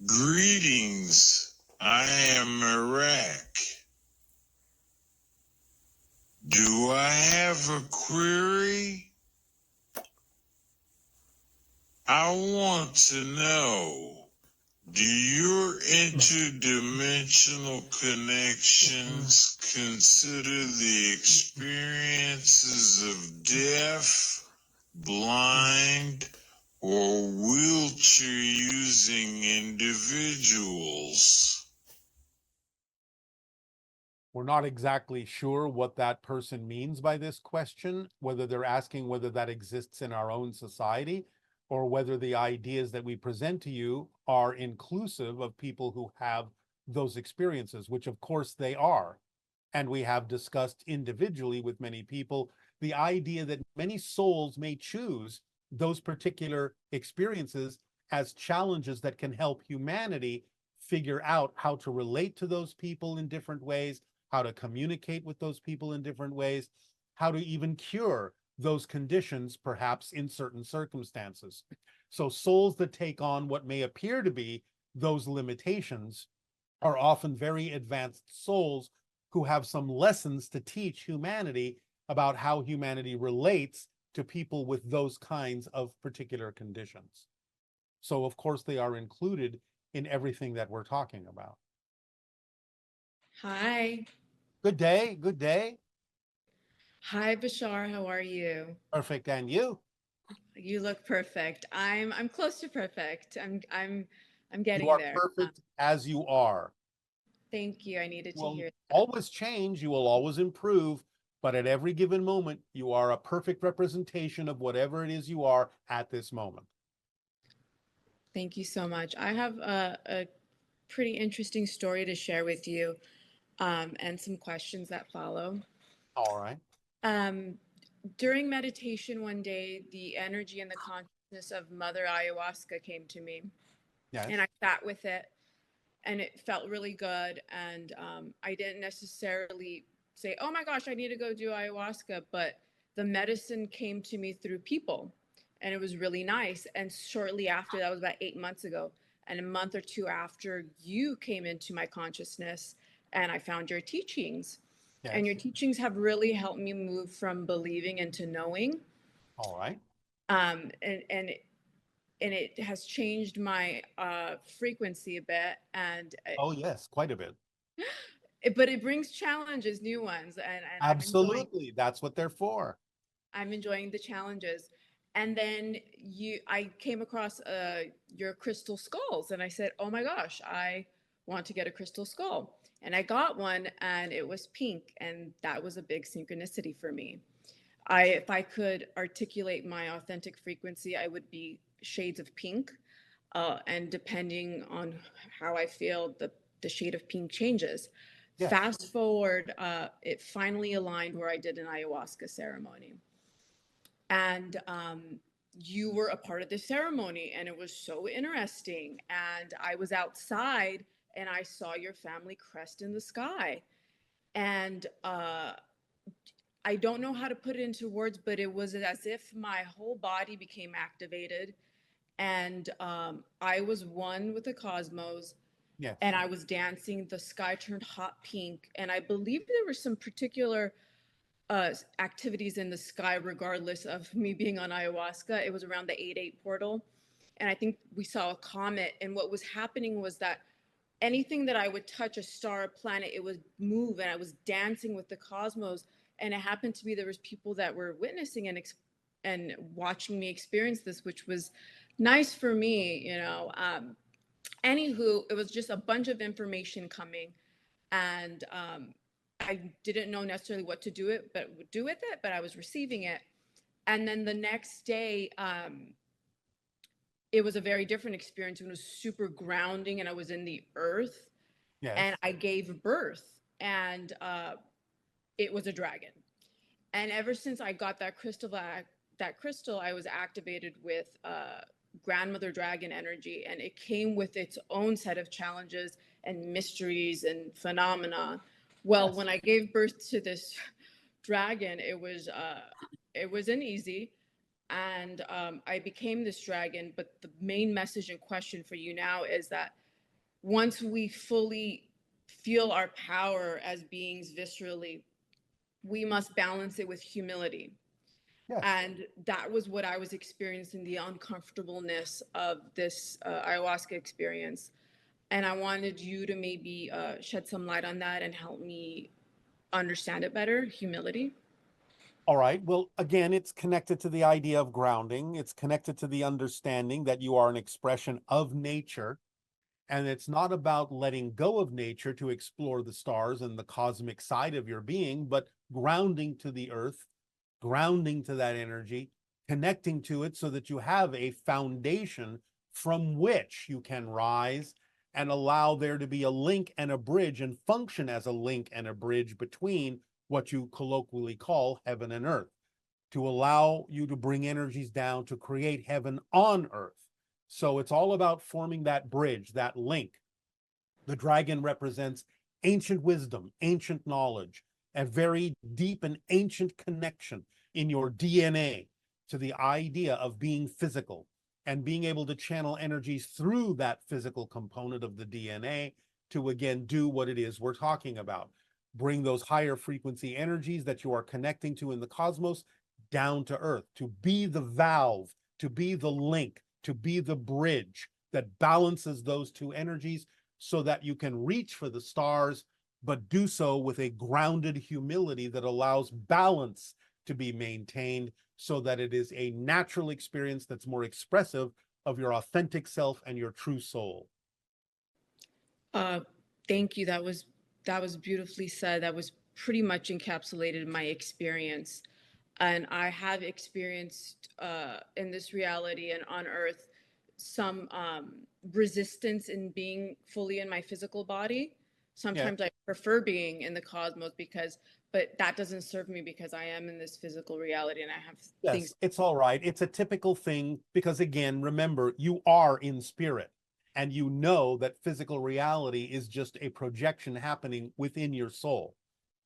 Greetings, I am Iraq. Do I have a query? I want to know, do your interdimensional connections consider the experiences of deaf, blind, or wheelchair-using individuals? We're not exactly sure what that person means by this question, whether they're asking whether that exists in our own society or whether the ideas that we present to you are inclusive of people who have those experiences, which of course they are. And we have discussed individually with many people the idea that many souls may choose those particular experiences as challenges that can help humanity figure out how to relate to those people in different ways, how to communicate with those people in different ways, how to even cure those conditions, perhaps in certain circumstances. So, souls that take on what may appear to be those limitations are often very advanced souls who have some lessons to teach humanity about how humanity relates to people with those kinds of particular conditions. So, of course, they are included in everything that we're talking about. Hi. Good day. Good day. Hi, Bashar. How are you? Perfect. And you? You look perfect. I'm close to perfect. I'm You getting are there. perfect as you are. Thank you. I needed You to will hear that. always change, you will always improve, but at every given moment, you are a perfect representation of whatever it is you are at this moment. Thank you so much. I have a pretty interesting story to share with you, and some questions that follow. All right. Um, During meditation one day, the energy and the consciousness of Mother Ayahuasca came to me, and Yes. I sat with it, and it felt really good. And I didn't necessarily say, "Oh my gosh, I need to go do ayahuasca," but the medicine came to me through people, and it was really nice. And shortly after, that was about 8 months ago, and a month or two after, you came into my consciousness, and I found your teachings. And your Yes. teachings have really helped me move from believing into knowing. All right. And it has changed my frequency a bit, and Oh, yes, quite a bit. but it brings challenges, new ones, and Absolutely. That's what they're for. I'm enjoying the challenges. And then I came across your crystal skulls, and I said, "Oh my gosh, I want to get a crystal skull." And I got one, and it was pink, and that was a big synchronicity for me. If I could articulate my authentic frequency, I would be shades of pink, and depending on how I feel, the shade of pink changes. Yes. Fast forward, it finally aligned where I did an ayahuasca ceremony, and you were a part of the ceremony, and it was so interesting. And I was outside, and I saw your family crest in the sky, and I don't know how to put it into words, but it was as if my whole body became activated, and I was one with the cosmos, Yes. and I was dancing. The sky turned hot pink, and I believe there were some particular activities in the sky, regardless of me being on ayahuasca. It was around the 8-8 portal, and I think we saw a comet. And what was happening was that anything that I would touch, a star, a planet, it would move, and I was dancing with the cosmos. And it happened to be there was people that were witnessing and watching me experience this, which was nice for me. Anywho, it was just a bunch of information coming, and I didn't know necessarily what to do with it, but I was receiving it. And then the next day, it was a very different experience. It was super grounding, and I was in the earth, and Yes. I gave birth, and it was a dragon. And ever since I got that crystal, I was activated with grandmother dragon energy, and it came with its own set of challenges and mysteries and phenomena. Well, Yes. when I gave birth to this dragon, it wasn't easy, and I became this dragon. But the main message and question for you now is that once we fully feel our power as beings viscerally, we must balance it with humility. Yes. And that was what I was experiencing, the uncomfortableness of this ayahuasca experience. And I wanted you to maybe shed some light on that and help me understand it better. Humility. All right. Well, again, it's connected to the idea of grounding. It's connected to the understanding that you are an expression of nature. And it's not about letting go of nature to explore the stars and the cosmic side of your being, but grounding to the earth, grounding to that energy, connecting to it so that you have a foundation from which you can rise and allow there to be a link and a bridge and function as a link and a bridge between what you colloquially call heaven and earth, to allow you to bring energies down to create heaven on earth. So it's all about forming that bridge, that link. The dragon represents ancient wisdom, ancient knowledge, a very deep and ancient connection in your DNA to the idea of being physical and being able to channel energies through that physical component of the DNA to again do what it is we're talking about. Bring those higher frequency energies that you are connecting to in the cosmos down to earth, to be the valve, to be the link, to be the bridge that balances those two energies so that you can reach for the stars, but do so with a grounded humility that allows balance to be maintained so that it is a natural experience that's more expressive of your authentic self and your true soul. Uh, Thank you. That was beautifully said. That was pretty much encapsulated my experience. And I have experienced in this reality and on Earth some resistance in being fully in my physical body. Yeah. Sometimes I prefer being in the cosmos but that doesn't serve me because I am in this physical reality and I have things. Yes, it's all right. It's a typical thing because, again, remember, you are in spirit and you know that physical reality is just a projection happening within your soul.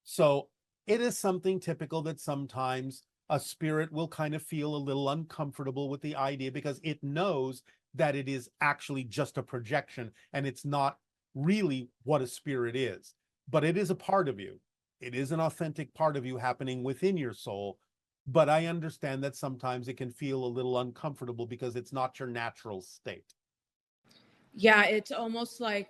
So it is something typical that sometimes a spirit will kind of feel a little uncomfortable with the idea because it knows that it is actually just a projection and it's not really what a spirit is. But it is a part of you. It is an authentic part of you happening within your soul. But I understand that sometimes it can feel a little uncomfortable because it's not your natural state. Yeah, it's almost like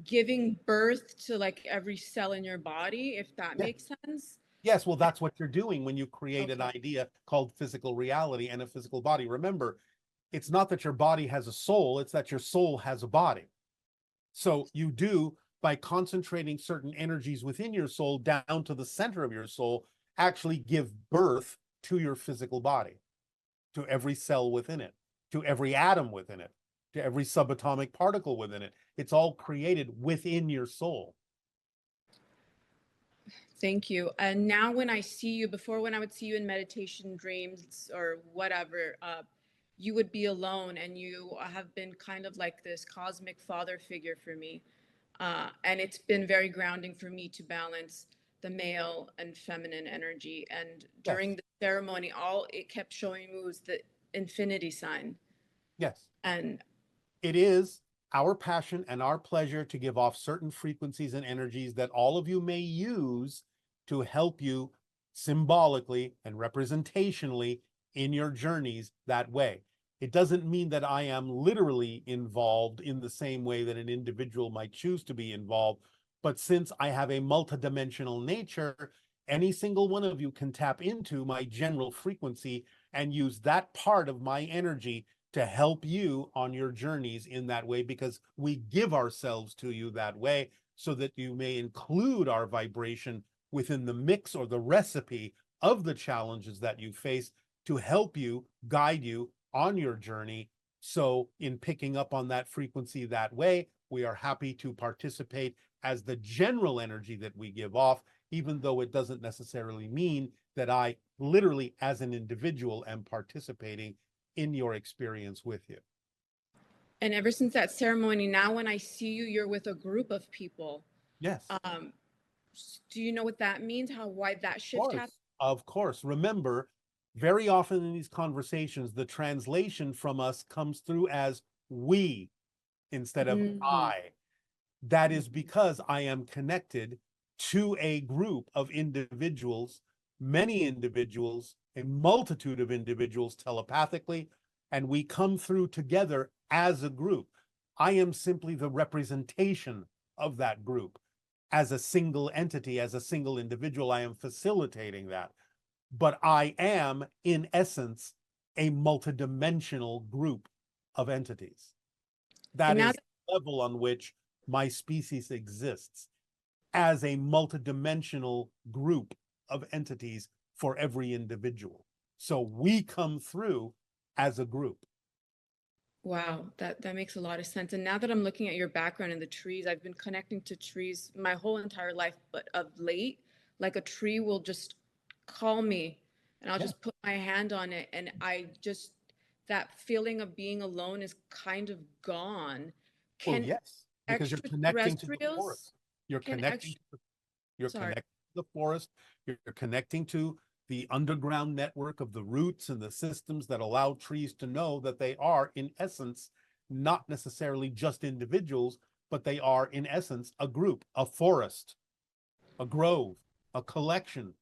giving birth to like every cell in your body, if that Yeah. makes sense. Yes, well, that's what you're doing when you create an Okay. idea called physical reality and a physical body. Remember, it's not that your body has a soul, it's that your soul has a body. So you do, by concentrating certain energies within your soul down to the center of your soul, actually give birth to your physical body, to every cell within it, to every atom within it, to every subatomic particle within it. It's all created within your soul. Thank you. And now when I see you, before when I would see you in meditation dreams or whatever, you would be alone and you have been kind of like this cosmic father figure for me. And it's been very grounding for me to balance the male and feminine energy. And Yes, during the ceremony, all it kept showing me was the infinity sign. yes. And It is our passion and our pleasure to give off certain frequencies and energies that all of you may use to help you symbolically and representationally in your journeys that way. It doesn't mean that I am literally involved in the same way that an individual might choose to be involved. But since I have a multidimensional nature, any single one of you can tap into my general frequency and use that part of my energy to help you on your journeys in that way, because we give ourselves to you that way so that you may include our vibration within the mix or the recipe of the challenges that you face to help you, guide you on your journey. So in picking up on that frequency that way, we are happy to participate as the general energy that we give off, even though it doesn't necessarily mean that I literally as an individual am participating in your experience with you. and ever since that ceremony, now when I see you, you're with a group of people. Yes, Um, do you know what that means? How why that of shift happened? course. Of course. Remember, very often in these conversations, the translation from us comes through as we. instead of Mhm. I. That is because I am connected to a group of individuals, many individuals, a multitude of individuals telepathically, and we come through together as a group. I am simply the representation of that group. As a single entity, as a single individual, I am facilitating that. But I am, in essence, a multidimensional group of entities. That And now is the level on which my species exists, as a multidimensional group of entities for every individual. So we come through as a group. wow, that makes a lot of sense. And now that I'm looking at your background in the trees, I've been connecting to trees my whole entire life, but of late, like a tree will just call me and I'll Yeah. just put my hand on it and I just that feeling of being alone is kind of gone. Well, Can yes, because you're connecting to the extraterrestrials forest. You're can connecting extra to you're sorry. connecting to the forest. You're connecting to the underground network of the roots and the systems that allow trees to know that they are, in essence, not necessarily just individuals, but they are, in essence, a group, a forest, a grove, a collection.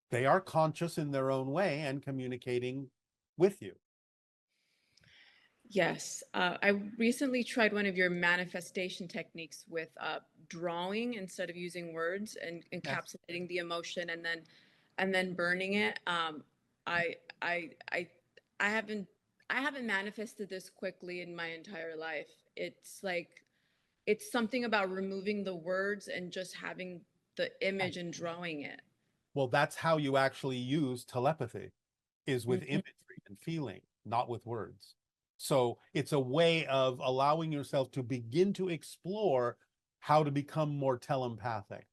They are conscious in their own way and communicating with you. Yes, I recently tried one of your manifestation techniques with drawing instead of using words and Yes. encapsulating the emotion and then burning it. I I I I haven't I haven't manifested this quickly in my entire life. It's like it's something about removing the words and just having the image and drawing it. Well, that's how you actually use telepathy, is with Mhm. imagery and feeling, not with words. So it's a way of allowing yourself to begin to explore how to become more telepathic.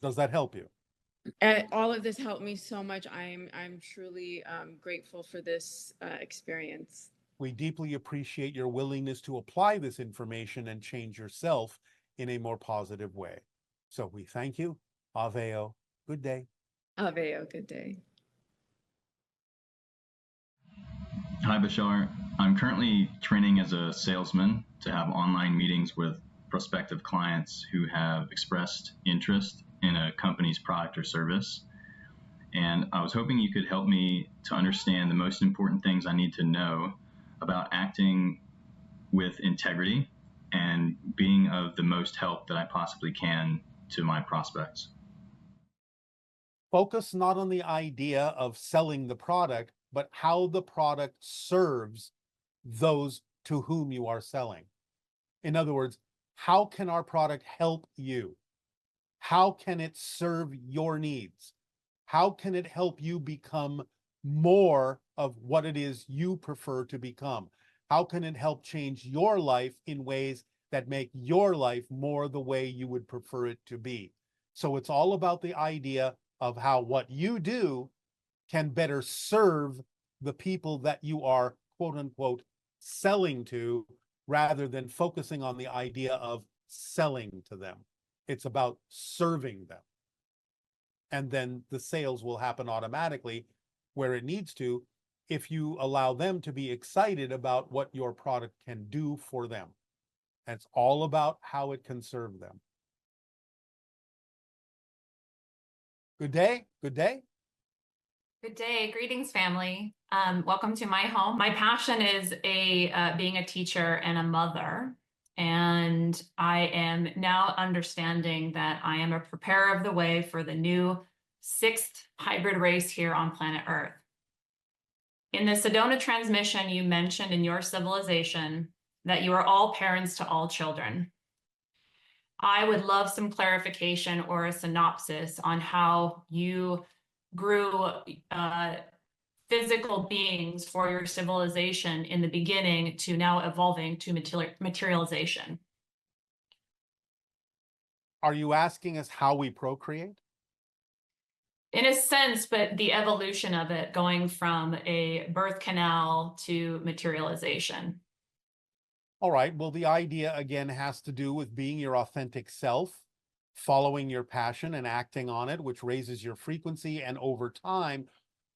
Does that help you? All of this helped me so much. I'm truly grateful for this experience. We deeply appreciate your willingness to apply this information and change yourself in a more positive way. So we thank you. Aveo. Good day. Aveo, good day. Hi, Bashar. I'm currently training as a salesman to have online meetings with prospective clients who have expressed interest in a company's product or service. And I was hoping you could help me to understand the most important things I need to know about acting with integrity and being of the most help that I possibly can to my prospects. Focus not on the idea of selling the product, but how the product serves those to whom you are selling. In other words, how can our product help you? How can it serve your needs? How can it help you become more of what it is you prefer to become? How can it help change your life in ways that make your life more the way you would prefer it to be? So it's all about the idea of how what you do can better serve the people that you are, quote unquote, selling to, rather than focusing on the idea of selling to them. It's about serving them. And then the sales will happen automatically where it needs to, if you allow them to be excited about what your product can do for them. And it's all about how it can serve them. Good day. Good day. Good day. Greetings, family. Welcome to my home. My passion is being a teacher and a mother. And I am now understanding that I am a preparer of the way for the new 6th hybrid race here on planet Earth. In the Sedona transmission, you mentioned in your civilization that you are all parents to all children. I would love some clarification or a synopsis on how you grew physical beings for your civilization in the beginning to now evolving to materialization. Are you asking us how we procreate? In a sense, but the evolution of it going from a birth canal to materialization. All right. Well, the idea again has to do with being your authentic self, following your passion and acting on it, which raises your frequency. And over time,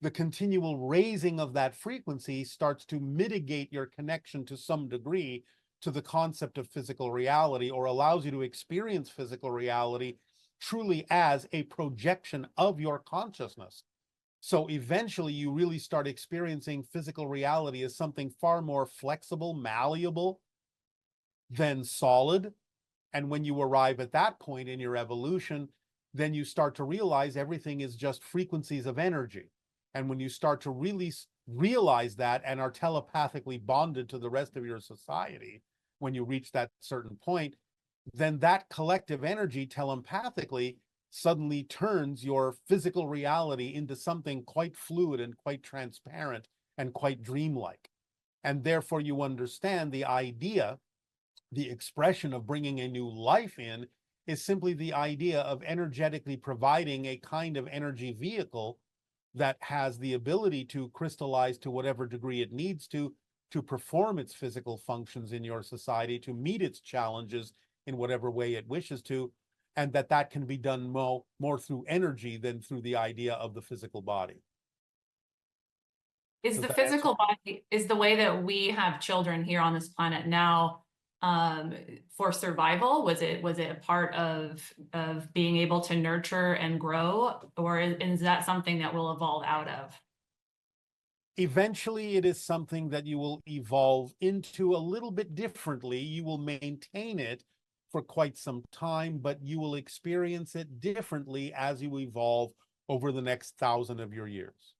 the continual raising of that frequency starts to mitigate your connection to some degree to the concept of physical reality, or allows you to experience physical reality truly as a projection of your consciousness. So eventually you really start experiencing physical reality as something far more flexible, malleable than solid. And when you arrive at that point in your evolution, then you start to realize everything is just frequencies of energy. And when you start to really realize that and are telepathically bonded to the rest of your society, when you reach that certain point, then that collective energy telepathically suddenly turns your physical reality into something quite fluid and quite transparent and quite dreamlike. And therefore you understand the idea, the expression of bringing a new life in is simply the idea of energetically providing a kind of energy vehicle that has the ability to crystallize to whatever degree it needs to perform its physical functions in your society, to meet its challenges in whatever way it wishes to, and that can be done more through energy than through the idea of the physical body. Is the physical body, is the way that we have children here on this planet now for survival? Was it a part of being able to nurture and grow, or is that something that will evolve out of? Eventually, it is something that you will evolve into a little bit differently. You will maintain it for quite some time, but you will experience it differently as you evolve over the next 1,000 of your years.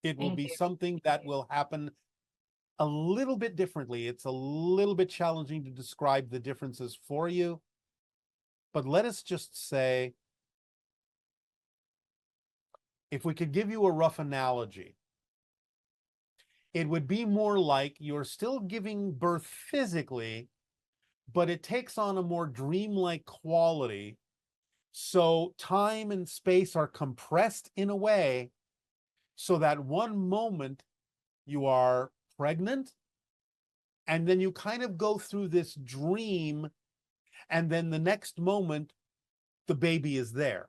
It will be something that will happen a little bit differently. It's a little bit challenging to describe the differences for you, but let us just say, if we could give you a rough analogy, it would be more like you're still giving birth physically, but it takes on a more dreamlike quality. So time and space are compressed in a way so that one moment you are pregnant, and then you kind of go through this dream, and then the next moment the baby is there.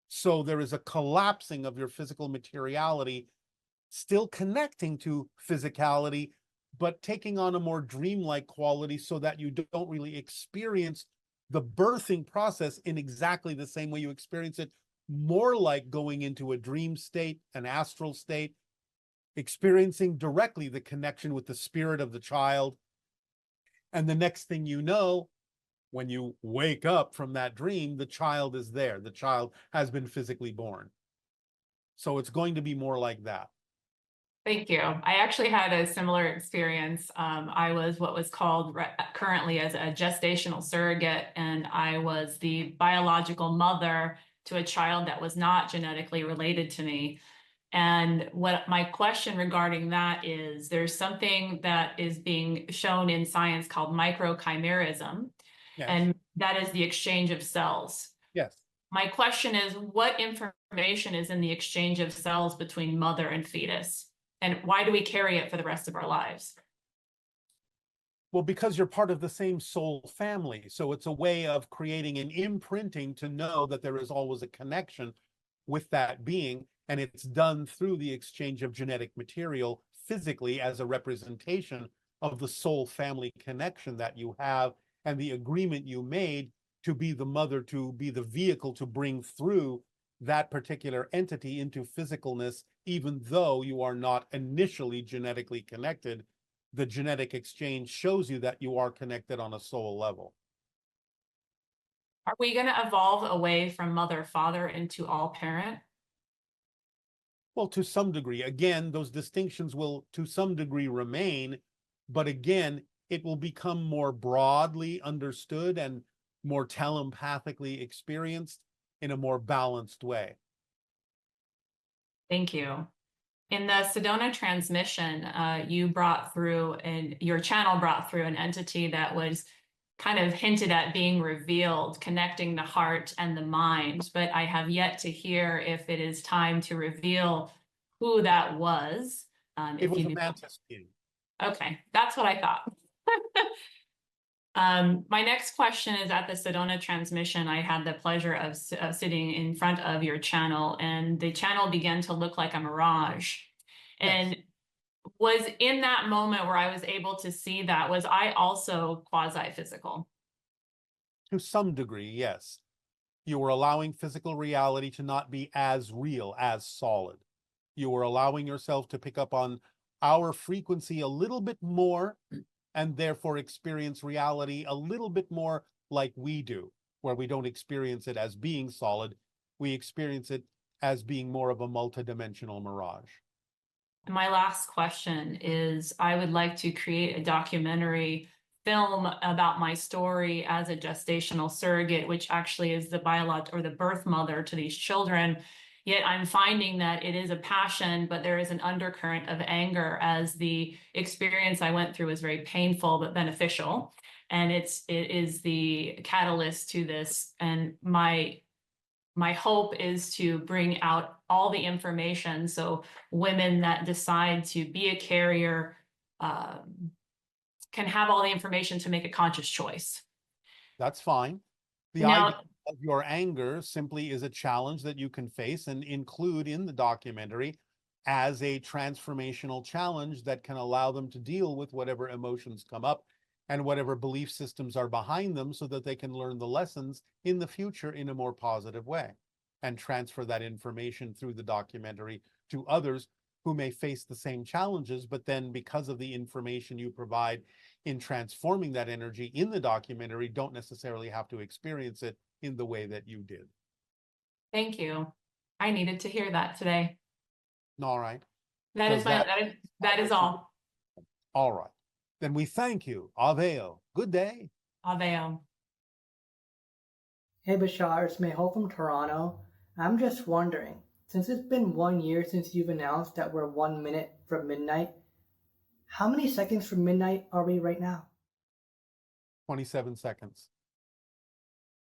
So there is a collapsing of your physical materiality, still connecting to physicality, but taking on a more dreamlike quality so that you don't really experience the birthing process in exactly the same way you experience it, more like going into a dream state, an astral state, experiencing directly the connection with the spirit of the child. And the next thing you know, when you wake up from that dream, the child is there. The child has been physically born. So it's going to be more like that. Thank you. I actually had a similar experience. I was what was called currently as a gestational surrogate, and I was the biological mother to a child that was not genetically related to me. And what my question regarding that is, there's something that is being shown in science called microchimerism, Yes. and that is the exchange of cells. Yes. My question is, what information is in the exchange of cells between mother and fetus? And why do we carry it for the rest of our lives? Well, because you're part of the same soul family. So it's a way of creating an imprinting to know that there is always a connection with that being. And it's done through the exchange of genetic material physically as a representation of the soul family connection that you have and the agreement you made to be the mother, to be the vehicle to bring through that particular entity into physicalness, even though you are not initially genetically connected. The genetic exchange shows you that you are connected on a soul level. Are we going to evolve away from mother, father into all parent? Well, to some degree. Again, those distinctions will to some degree remain, but again, it will become more broadly understood and more telepathically experienced in a more balanced way. Thank you. In the Sedona transmission, you brought through, and your channel brought through an entity that was kind of hinted at being revealed, connecting the heart and the mind, but I have yet to hear if it is time to reveal who that was. It was a mantis being. Okay, that's what I thought. My next question is, at the Sedona transmission, I had the pleasure of sitting in front of your channel, and the channel began to look like a mirage. And was in that moment where I was able to see that, was I also quasi-physical? To some degree, yes. You were allowing physical reality to not be as real, as solid. You were allowing yourself to pick up on our frequency a little bit more, and therefore experience reality a little bit more like we do, where we don't experience it as being solid. We experience it as being more of a multidimensional mirage. My last question is, I would like to create a documentary film about my story as a gestational surrogate, which actually is the biological or the birth mother to these children. Yet I'm finding that it is a passion, but there is an undercurrent of anger, as the experience I went through was very painful but beneficial. And it is the catalyst to this. And my hope is to bring out all the information so women that decide to be a carrier can have all the information to make a conscious choice. That's fine. The Now, idea of your anger simply is a challenge that you can face and include in the documentary as a transformational challenge that can allow them to deal with whatever emotions come up and whatever belief systems are behind them, so that they can learn the lessons in the future in a more positive way and transfer that information through the documentary to others who may face the same challenges, but then because of the information you provide in transforming that energy in the documentary, don't necessarily have to experience it in the way that you did. thank you. I needed to hear that today. All right. That is all. All right. Then we thank you. Aveo. Good day. Aveo. Hey Bashar, it's Mehul from Toronto. I'm just wondering, since it's been 1 year since you've announced that we're 1 minute from midnight, how many seconds from midnight are we right now? 27 seconds.